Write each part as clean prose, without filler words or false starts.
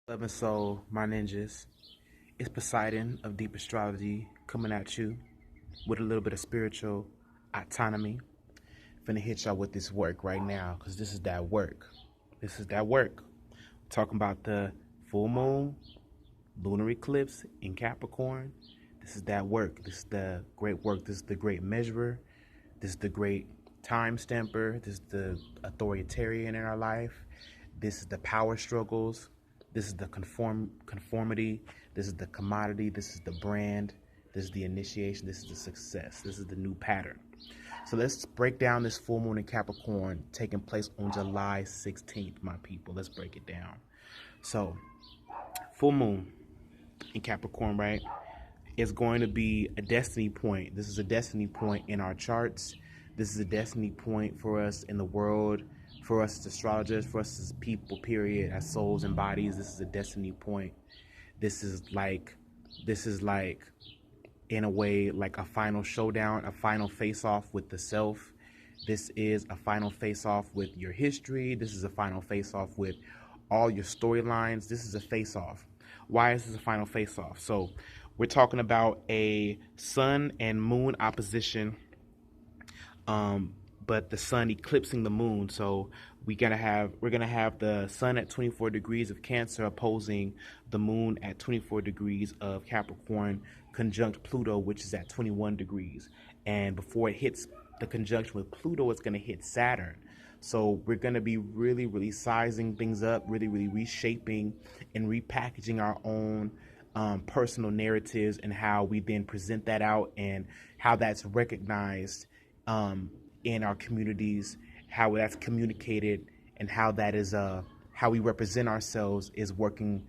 Love and soul, my ninjas. It's Poseidon of Deep Astrology coming at you with a little bit of spiritual autonomy. Finna hit y'all with this work right now, because this is that work. This is that work. We're talking about the full moon, lunar eclipse in Capricorn. This is that work. This is the great work. This is the great measurer. This is the great time stamper. This is the authoritarian in our life. This is the power struggles. This is the conformity. This is the commodity. This is the brand. This is the initiation. This is the success. This is the new pattern. So let's break down this full moon in Capricorn taking place on July 16th, my people. Let's break it down. So, full moon in Capricorn, right? It's going to be a destiny point. This is a destiny point in our charts. This is a destiny point for us in the world, for us as astrologers, for us as people, period, as souls and bodies. This is a destiny point. This is like, in a way, like a final showdown, a final face-off with the self. This is a final face-off with your history. This is a final face-off with all your storylines. This is a face-off. Why is this a final face-off? So we're talking about a sun and moon opposition, but the sun eclipsing the moon. So we're gonna have the sun at 24 degrees of Cancer opposing the moon at 24 degrees of Capricorn, conjunct Pluto, which is at 21 degrees. And before it hits the conjunction with Pluto, it's gonna hit Saturn. So we're gonna be really, really sizing things up, really, really reshaping and repackaging our own personal narratives and how we then present that out and how that's recognized in our communities, how that's communicated, and how that is how we represent ourselves is working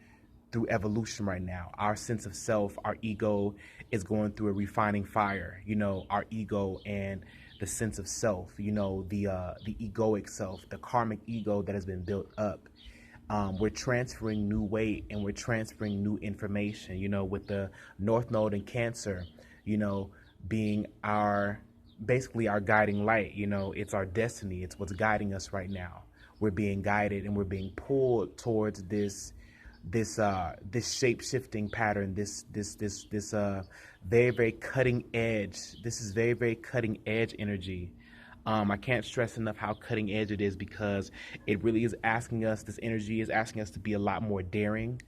through evolution right now. Our sense of self, our ego is going through a refining fire. You know, our ego and the sense of self. You know, the egoic self, the karmic ego that has been built up. We're transferring new weight and we're transferring new information. You know, with the North Node in Cancer, you know, being basically our guiding light. You know, it's our destiny. It's what's guiding us right now. We're being guided and we're being pulled towards this shape-shifting pattern, this very, very cutting edge. This is very, very cutting edge energy. I can't stress enough how cutting edge it is, because it really is asking us, this energy is asking us to be a lot more daring,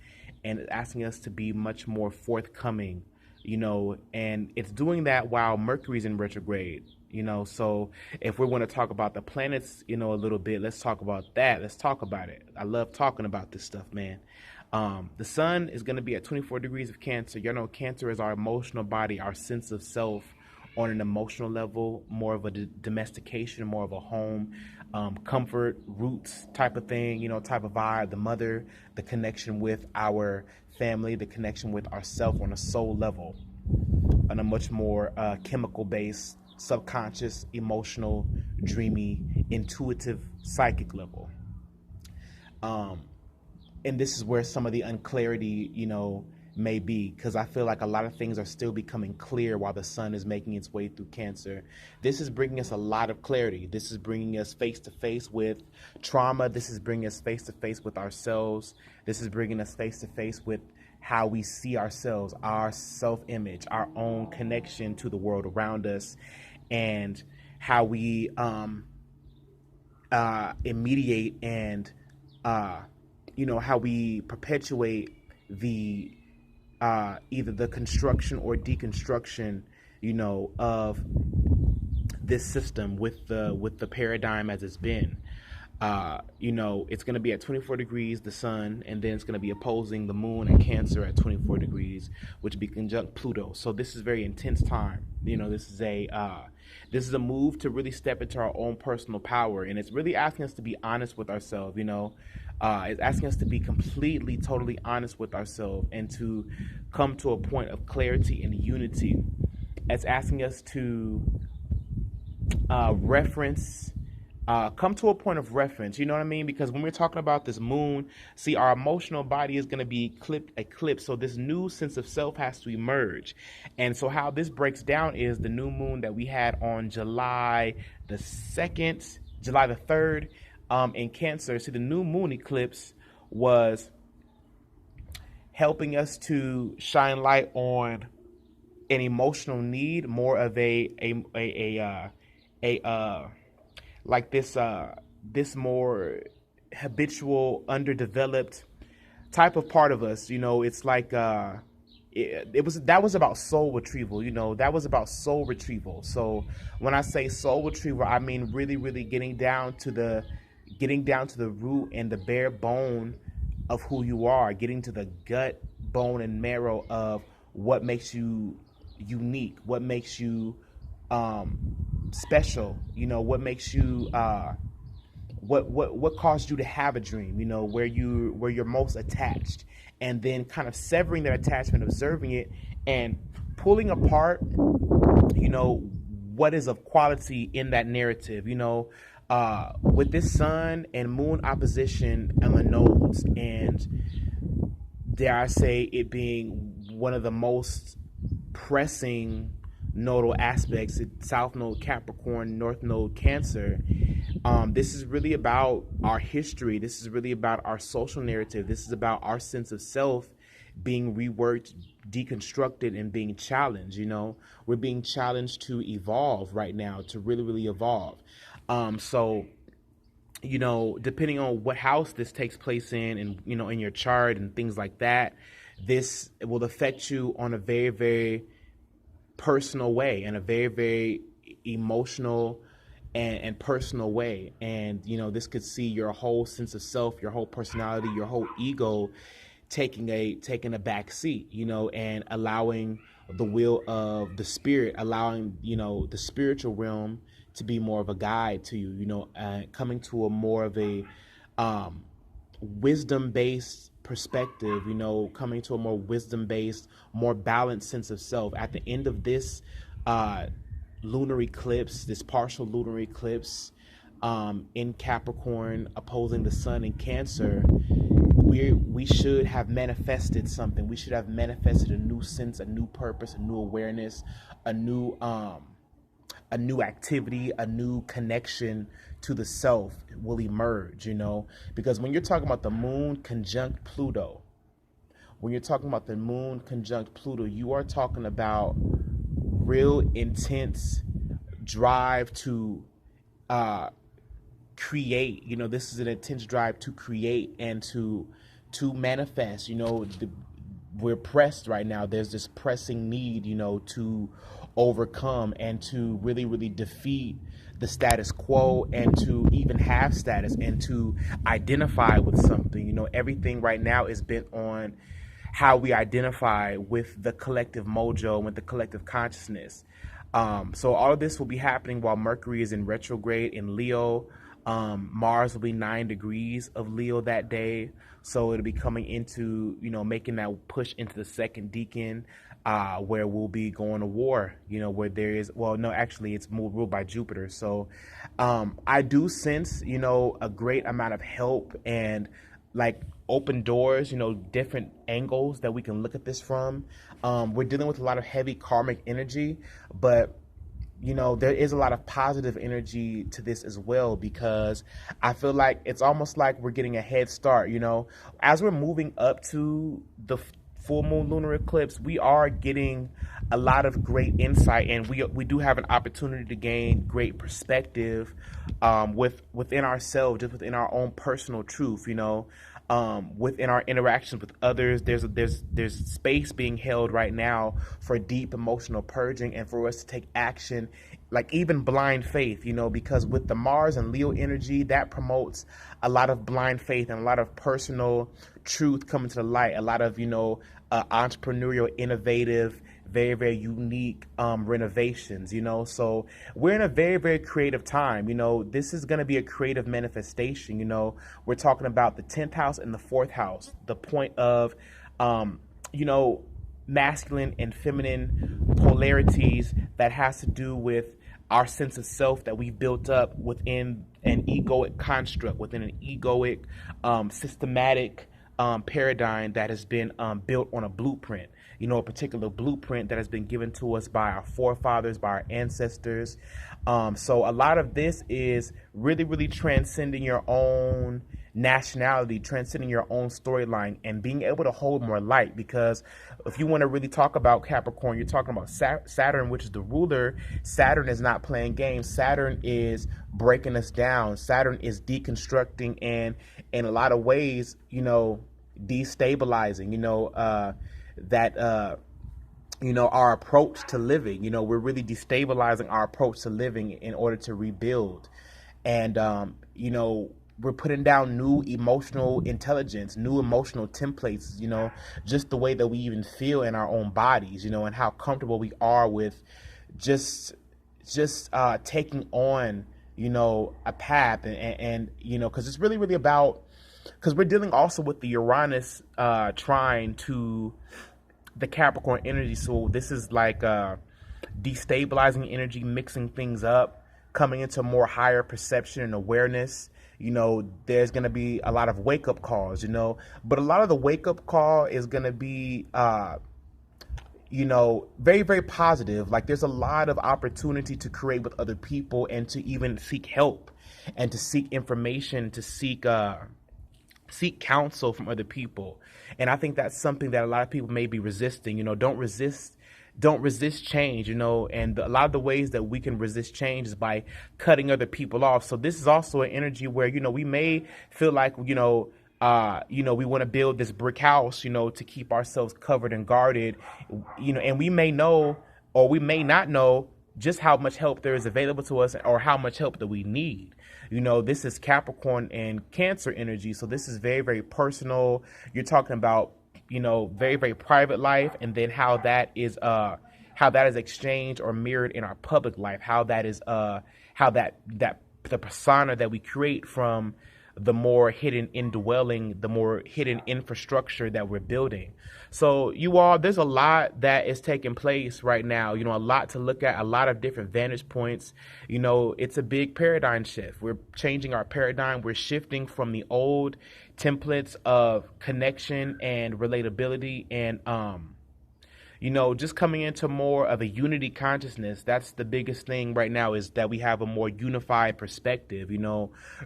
and it's asking us to be much more forthcoming, you know, and it's doing that while Mercury's in retrograde, you know. So if we want to talk about the planets, you know, a little bit, let's talk about that. Let's talk about it. I love talking about this stuff, man. The sun is going to be at 24 degrees of Cancer. You know, Cancer is our emotional body, our sense of self on an emotional level, more of a domestication, more of a home, comfort, roots type of thing, you know, type of vibe. The mother, the connection with our family, the connection with ourself on a soul level, on a much more chemical-based, subconscious, emotional, dreamy, intuitive, psychic level. And this is where some of the unclarity, you know, may be, because I feel like a lot of things are still becoming clear while the sun is making its way through Cancer. This is bringing us a lot of clarity. This is bringing us face to face with trauma. This is bringing us face to face with ourselves. This is bringing us face to face with how we see ourselves, our self-image, our own connection to the world around us, and how we mediate and you know, how we perpetuate the either the construction or deconstruction, you know, of this system with the paradigm as it's been. You know, it's going to be at 24 degrees, the sun, and then it's going to be opposing the moon and Cancer at 24 degrees, which would be conjunct Pluto. So this is very intense time. You know, this is a move to really step into our own personal power, and it's really asking us to be honest with ourselves. You know, it's asking us to be completely, totally honest with ourselves and to come to a point of clarity and unity. It's asking us to come to a point of reference, you know what I mean? Because when we're talking about this moon, see, our emotional body is going to be eclipsed. So this new sense of self has to emerge. And so how this breaks down is the new moon that we had on July the 2nd, July the 3rd, in Cancer. See, the new moon eclipse was helping us to shine light on an emotional need, more of a like this more habitual, underdeveloped type of part of us. It's like it was that was about soul retrieval. That was about soul retrieval. So when I say soul retrieval, I mean really, really getting down to the root and the bare bone of who you are, getting to the gut, bone, and marrow of what makes you unique, what makes you special. What makes you what caused you to have a dream. Where you're most attached, and then kind of severing that attachment, observing it, and pulling apart what is of quality in that narrative. With this sun and moon opposition and the nodes, and dare I say it being one of the most pressing nodal aspects, South Node Capricorn, North Node Cancer. This is really about our history. This is really about our social narrative. This is about our sense of self being reworked, deconstructed, and being challenged. We're being challenged to evolve right now, to really, really evolve. So depending on what house this takes place in, and in your chart and things like that, this will affect you on a very, very personal way, in a very, very emotional and personal way. And this could see your whole sense of self, your whole personality, your whole ego taking a back seat, and allowing the will of the spirit, allowing the spiritual realm to be more of a guide to you, coming to a more of a wisdom-based perspective, coming to a more wisdom-based, more balanced sense of self. At the end of this lunar eclipse, this partial lunar eclipse in Capricorn opposing the sun in Cancer, we should have manifested something. We should have manifested a new sense, a new purpose, a new awareness, a new activity, a new connection to the self will emerge, because when you're talking about the moon conjunct Pluto, you are talking about real intense drive to create. This is an intense drive to create and to manifest. We're pressed right now. There's this pressing need, to overcome and to really, really defeat the status quo, and to even have status, and to identify with something. Everything right now is bent on how we identify with the collective mojo, with the collective consciousness. So all of this will be happening while Mercury is in retrograde in Leo. Mars will be 9 degrees of Leo that day. So it'll be coming into, making that push into the second decan, where we'll be going to war, where there is, well, no, actually it's ruled by Jupiter. So I do sense, a great amount of help and like open doors, different angles that we can look at this from. We're dealing with a lot of heavy karmic energy, but there is a lot of positive energy to this as well, because I feel like it's almost like we're getting a head start, as we're moving up to the full moon lunar eclipse. We are getting a lot of great insight, and we do have an opportunity to gain great perspective within ourselves, just within our own personal truth, within our interactions with others. There's space being held right now for deep emotional purging, and for us to take action, like even blind faith, because with the Mars and Leo energy, that promotes a lot of blind faith and a lot of personal truth coming to the light, a lot of entrepreneurial, innovative, very, very unique renovations. So we're in a very, very creative time. This is going to be a creative manifestation. We're talking about the 10th house and the 4th house, the point of masculine and feminine polarities that has to do with our sense of self that we built up within an egoic construct, within an egoic systematic paradigm that has been built on a blueprint, a particular blueprint that has been given to us by our forefathers, by our ancestors. So a lot of this is really, really transcending your own nationality, transcending your own storyline, and being able to hold more light. Because if you want to really talk about Capricorn, you're talking about Saturn, which is the ruler. Saturn is not playing games. Saturn is breaking us down. Saturn is deconstructing and, in a lot of ways, destabilizing, our approach to living. We're really destabilizing our approach to living in order to rebuild. And, we're putting down new emotional intelligence, new emotional templates, just the way that we even feel in our own bodies, and how comfortable we are with just taking on, a path and because it's really, really about, because we're dealing also with the Uranus trine to the Capricorn energy. So this is like destabilizing energy, mixing things up, coming into more higher perception and awareness. There's going to be a lot of wake-up calls, but a lot of the wake-up call is going to be, very, very positive. Like, there's a lot of opportunity to create with other people and to even seek help and to seek information, to seek counsel from other people. And I think that's something that a lot of people may be resisting. Don't resist change, and a lot of the ways that we can resist change is by cutting other people off. So this is also an energy where, we may feel like, we want to build this brick house, to keep ourselves covered and guarded, and we may know, or we may not know, just how much help there is available to us or how much help that we need. This is Capricorn and Cancer energy. So this is very, very personal. You're talking about, very, very private life, and then how that is exchanged or mirrored in our public life, how that is how that the persona that we create from the more hidden indwelling, the more hidden infrastructure that we're building. So there's a lot that is taking place right now, a lot to look at, a lot of different vantage points. It's a big paradigm shift. We're changing our paradigm. We're shifting from the old templates of connection and relatability and, just coming into more of a unity consciousness. That's the biggest thing right now, is that we have a more unified perspective,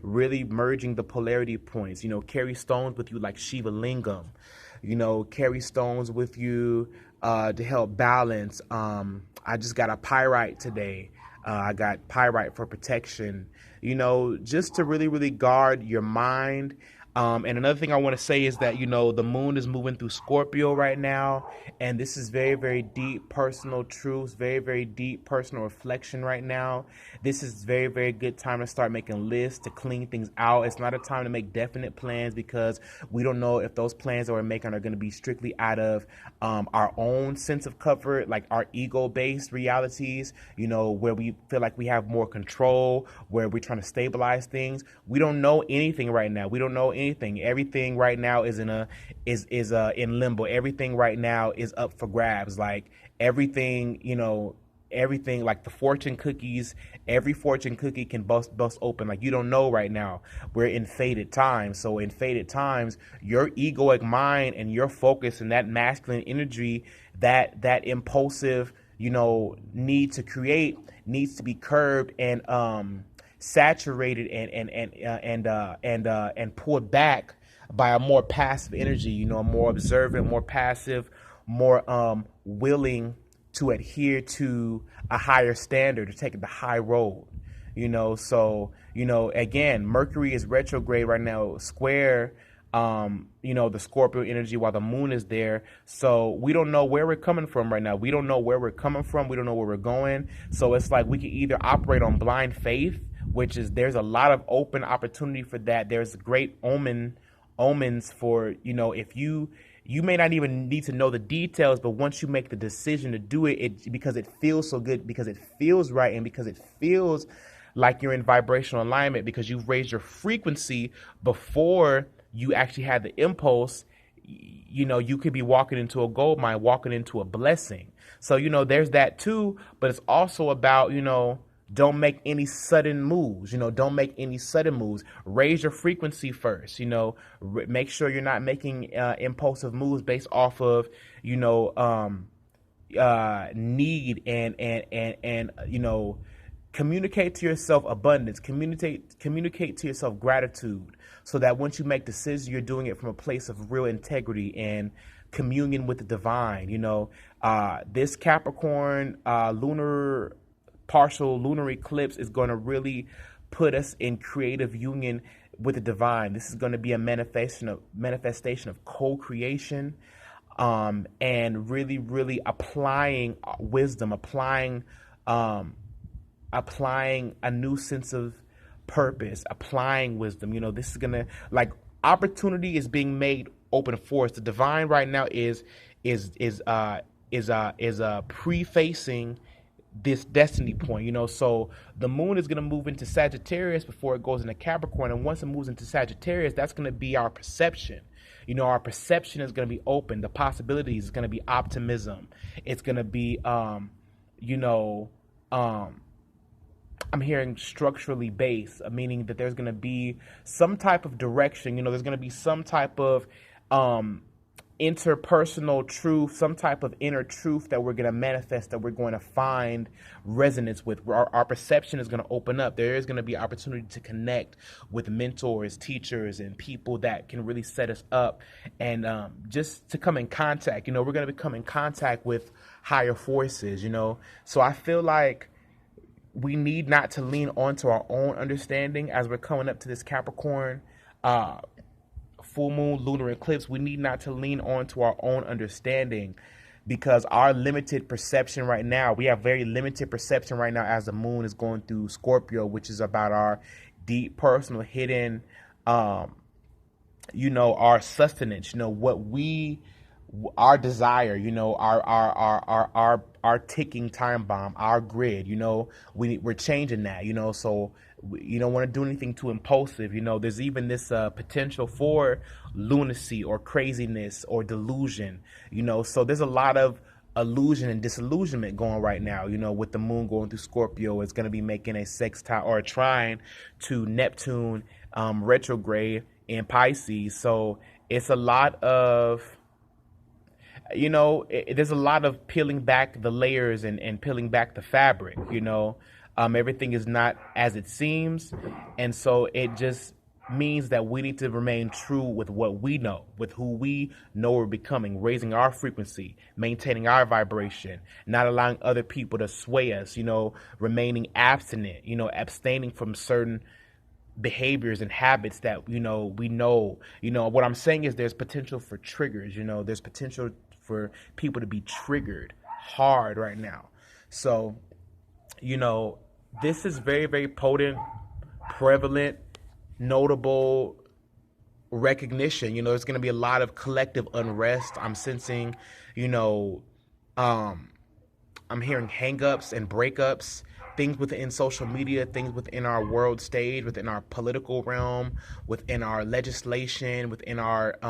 really merging the polarity points, carry stones with you like Shiva Lingam, carry stones with you to help balance. I just got a pyrite today. I got pyrite for protection, just to really, really guard your mind. And another thing I want to say is that, the moon is moving through Scorpio right now. And this is very, very deep personal truths, very, very deep personal reflection right now. This is very, very good time to start making lists, to clean things out. It's not a time to make definite plans, because we don't know if those plans that we're making are going to be strictly out of our own sense of comfort, like our ego-based realities, where we feel like we have more control, where we're trying to stabilize things. We don't know anything right now. We don't know anything. Everything right now is in limbo. Everything right now is up for grabs. Like everything, everything, like the fortune cookies, every fortune cookie can bust open. Like, you don't know right now. We're in fated times. So in fated times, your egoic mind and your focus and that masculine energy, that impulsive, need to create, needs to be curbed and saturated and pulled back by a more passive energy, a more observant, more passive, more willing to adhere to a higher standard, to take the high road, So, again, Mercury is retrograde right now, square, the Scorpio energy, while the moon is there. So we don't know where we're coming from right now. We don't know where we're coming from. We don't know where we're going. So it's like we can either operate on blind faith, which is, there's a lot of open opportunity for that. There's great omens for, if you may not even need to know the details, but once you make the decision to do it, because it feels so good, because it feels right, and because it feels like you're in vibrational alignment, because you've raised your frequency before you actually had the impulse, you could be walking into a gold mine, walking into a blessing. So, there's that too, but it's also about, don't make any sudden moves. Don't make any sudden moves. Raise your frequency first. Make sure you're not making impulsive moves based off of need and Communicate to yourself abundance. Communicate to yourself gratitude, so that once you make decisions, you're doing it from a place of real integrity and communion with the divine. This Capricorn partial lunar eclipse is going to really put us in creative union with the divine. This is going to be a manifestation of co-creation, and really, really applying wisdom, applying a new sense of purpose, applying wisdom. This is gonna, like, opportunity is being made open for us. The divine right now is prefacing this destiny point. So the moon is gonna move into Sagittarius before it goes into Capricorn, and once it moves into Sagittarius, that's gonna be our perception. Our perception is gonna be open. The possibilities is gonna be optimism. It's gonna be I'm hearing structurally based, meaning that there's going to be some type of direction. There's going to be some type of interpersonal truth, some type of inner truth that we're going to manifest, that we're going to find resonance with. Our perception is going to open up. There is going to be opportunity to connect with mentors, teachers, and people that can really set us up, and just to come in contact. We're going to come in contact with higher forces. So I feel like we need not to lean onto our own understanding as we're coming up to this Capricorn full moon lunar eclipse. We need not to lean onto our own understanding, because our limited perception right now, we have very limited perception right now as the moon is going through Scorpio, which is about our deep, personal, hidden, our sustenance, our desire, our ticking time bomb, our grid. We're changing that. So you don't want to do anything too impulsive. There's even this potential for lunacy or craziness or delusion. So there's a lot of illusion and disillusionment going right now. With the moon going through Scorpio, it's going to be making a sextile or a trine to Neptune retrograde in Pisces. So it's a lot of there's a lot of peeling back the layers and peeling back the fabric. Everything is not as it seems. And so it just means that we need to remain true with what we know, with who we know we're becoming, raising our frequency, maintaining our vibration, not allowing other people to sway us, remaining abstinent, abstaining from certain behaviors and habits that, we know. What I'm saying is there's potential for triggers, there's potential for people to be triggered hard right now. So, this is very, very potent, prevalent, notable recognition. There's going to be a lot of collective unrest. I'm sensing, I'm hearing hangups and breakups, things within social media, things within our world stage, within our political realm, within our legislation, within our,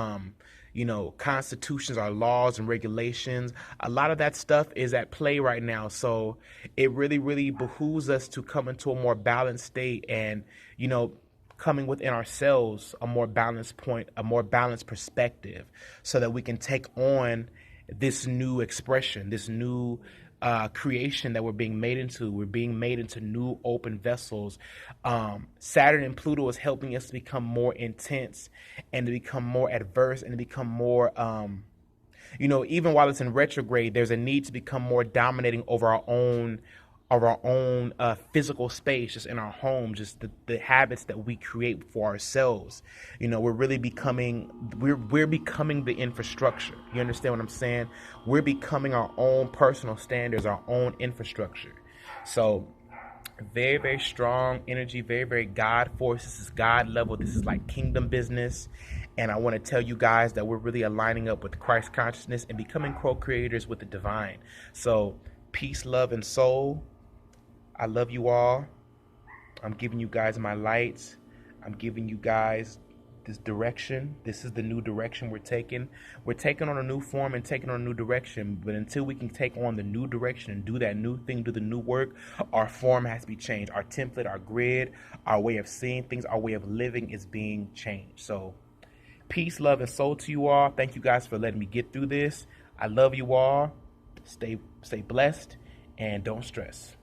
constitutions, our laws and regulations. A lot of that stuff is at play right now. So it really, really behooves us to come into a more balanced state and, coming within ourselves, a more balanced point, a more balanced perspective, so that we can take on this new expression, this new creation that we're being made into. We're being made into new open vessels. Saturn and Pluto is helping us to become more intense and to become more adverse and to become more, even while it's in retrograde, there's a need to become more dominating over our own physical space, just in our home, just the habits that we create for ourselves. We're really becoming, we're becoming the infrastructure. You understand what I'm saying? We're becoming our own personal standards, our own infrastructure. So very, very strong energy, very, very God force. This is God level. This is like kingdom business. And I want to tell you guys that we're really aligning up with Christ consciousness and becoming co-creators with the divine. So peace, love, and soul. I love you all. I'm giving you guys my lights. I'm giving you guys this direction. This is the new direction we're taking. We're taking on a new form and taking on a new direction. But until we can take on the new direction and do that new thing, do the new work, our form has to be changed. Our template, our grid, our way of seeing things, our way of living is being changed. So peace, love, and soul to you all. Thank you guys for letting me get through this. I love you all. Stay blessed and don't stress.